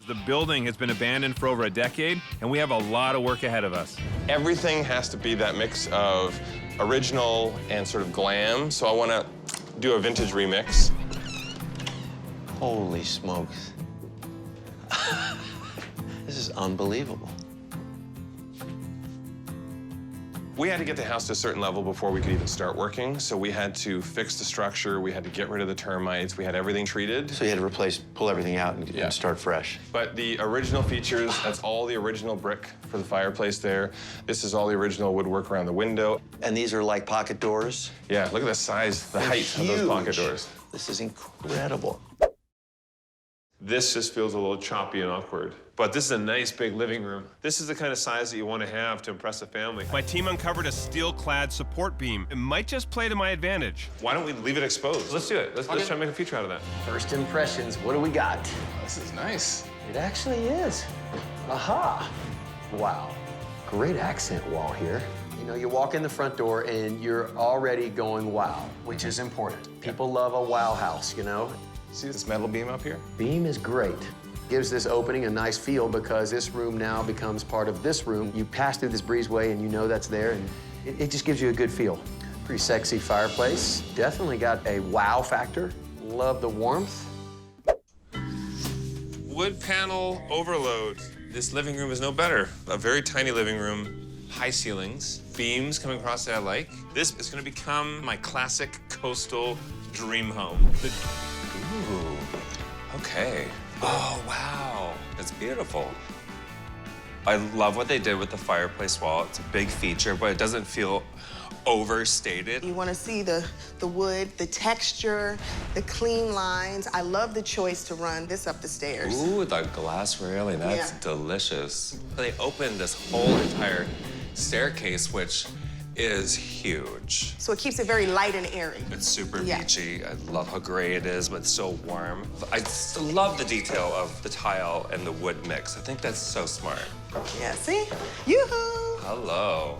The building has been abandoned for over a decade, and we have a lot of work ahead of us. Everything has to be that mix of original and sort of glam, so I want to do a vintage remix. Holy smokes. This is unbelievable. We had to get the house to a certain level before we could even start working, so we had to fix the structure, we had to get rid of the termites, we had everything treated. So you had to pull everything out and start fresh. But the original features, that's all the original brick for the fireplace there. This is all the original woodwork around the window. And these are like pocket doors? Yeah, look at the size, the height of those pocket doors. This is incredible. This just feels a little choppy and awkward. But this is a nice big living room. This is the kind of size that you want to have to impress a family. My team uncovered a steel-clad support beam. It might just play to my advantage. Why don't we leave it exposed? Let's do it. Let's try to make a feature out of that. First impressions, what do we got? This is nice. It actually is. Aha. Wow. Great accent wall here. You know, you walk in the front door and you're already going wow, which is important. People love a wow house, you know? See this metal beam up here? Beam is great. Gives this opening a nice feel because this room now becomes part of this room. You pass through this breezeway and you know that's there, and it just gives you a good feel. Pretty sexy fireplace. Definitely got a wow factor. Love the warmth. Wood panel overload. This living room is no better. A very tiny living room, high ceilings, beams coming across that I like. This is gonna become my classic coastal dream home. Ooh, okay. Oh, wow, that's beautiful. I love what they did with the fireplace wall. It's a big feature, but it doesn't feel overstated. You want to see the wood, the texture, the clean lines. I love the choice to run this up the stairs. Ooh, the glass railing, that's delicious. They opened this whole entire staircase, which is huge. So it keeps it very light and airy. It's super beachy. I love how gray it is, but it's so warm. I just love the detail of the tile and the wood mix. I think that's so smart. Yeah, see? Yoo-hoo! Hello.